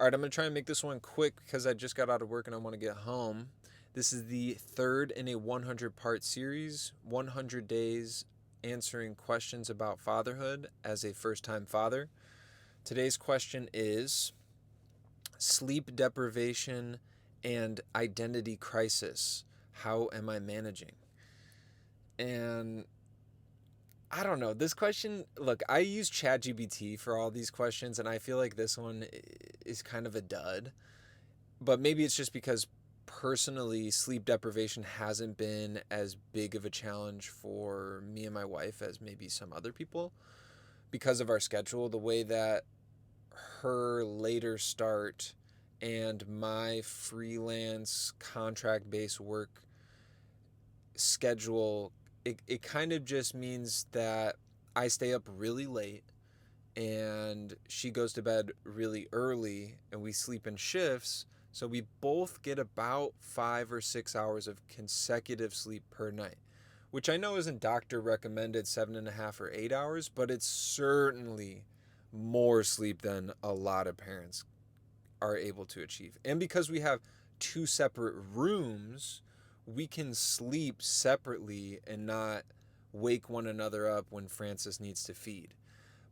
All right, I'm going to try and make this one quick because I just got out of work and I want to get home. This is the third in a 100-part series, 100 days answering questions about fatherhood as a first-time father. Today's question is sleep deprivation and identity crisis. How am I managing? And I don't know. This question, look, I use ChatGPT for all these questions, and I feel like this one is kind of a dud. But maybe it's just because personally, sleep deprivation hasn't been as big of a challenge for me and my wife as maybe some other people because of our schedule. The way that her later start and my freelance contract based work schedule, it kind of just means that I stay up really late and she goes to bed really early and we sleep in shifts. So we both get about 5 or 6 hours of consecutive sleep per night, which I know isn't doctor recommended 7.5 or 8 hours, but it's certainly more sleep than a lot of parents are able to achieve. And because we have two separate rooms, we can sleep separately and not wake one another up when Francis needs to feed.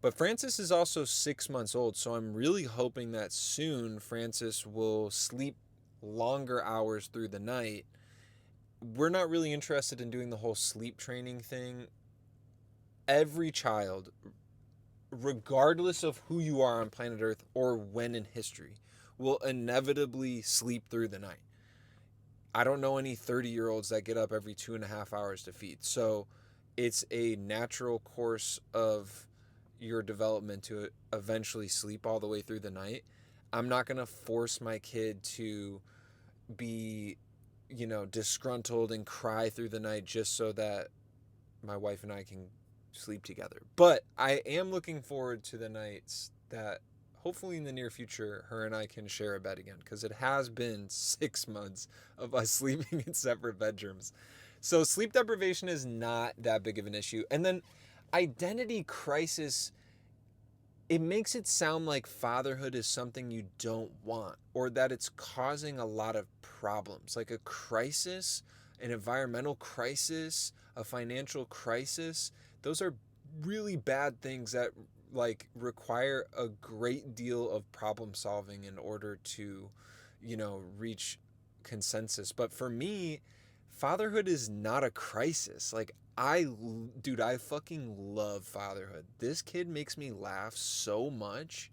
But Francis is also 6 months old, so I'm really hoping that soon Francis will sleep longer hours through the night. We're not really interested in doing the whole sleep training thing. Every child, regardless of who you are on planet Earth or when in history, will inevitably sleep through the night. I don't know any 30-year-olds that get up every 2.5 hours to feed. So it's a natural course of your development to eventually sleep all the way through the night. I'm not going to force my kid to be, disgruntled and cry through the night just so that my wife and I can sleep together. But I am looking forward to the nights that hopefully in the near future her and I can share a bed again, because it has been 6 months of us sleeping in separate bedrooms. So sleep deprivation is not that big of an issue. And then identity crisis, it makes it sound like fatherhood is something you don't want or that it's causing a lot of problems, like a crisis, an environmental crisis, a financial crisis. Those are really bad things that require a great deal of problem solving in order to, reach consensus. But for me, fatherhood is not a crisis. Dude, I fucking love fatherhood. This kid makes me laugh so much,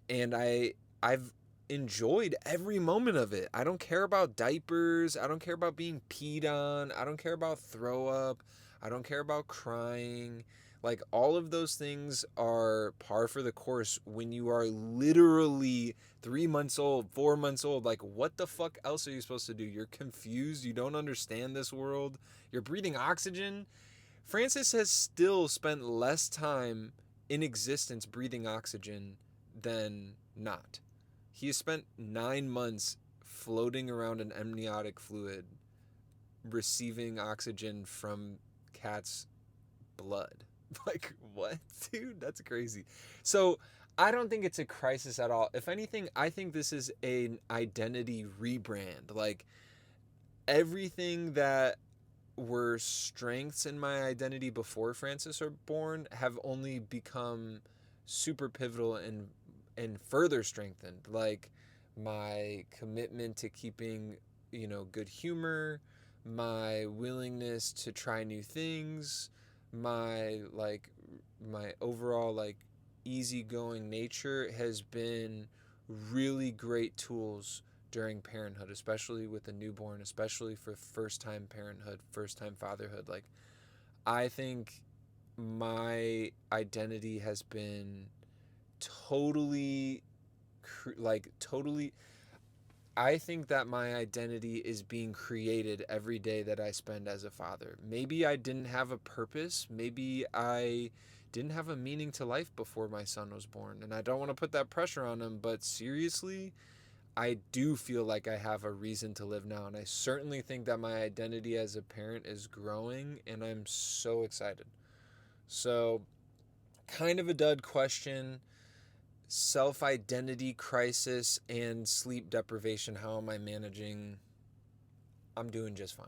and I've enjoyed every moment of it. I don't care about diapers. I don't care about being peed on. I don't care about throw up. I don't care about crying. Like, all of those things are par for the course when you are literally 3 months old, 4 months old. Like, what the fuck else are you supposed to do? You're confused. You don't understand this world. You're breathing oxygen. Francis has still spent less time in existence breathing oxygen than not. He has spent 9 months floating around in amniotic fluid, receiving oxygen from cats' blood. Like, what, dude? That's crazy. So, I don't think it's a crisis at all. If anything, I think this is an identity rebrand. Like, everything that were strengths in my identity before Francis are born have only become super pivotal and further strengthened. Like, my commitment to keeping, good humor, my willingness to try new things, my overall easygoing nature has been really great tools during parenthood, especially with a newborn, especially for first time parenthood, first time fatherhood. Like, I think my identity has been totally, totally. I think that my identity is being created every day that I spend as a father. Maybe I didn't have a purpose. Maybe I didn't have a meaning to life before my son was born. And I don't want to put that pressure on him, but seriously, I do feel like I have a reason to live now. And I certainly think that my identity as a parent is growing, and I'm so excited. So, kind of a dud question. self-identity crisis and sleep deprivation. How am I managing? I'm doing just fine.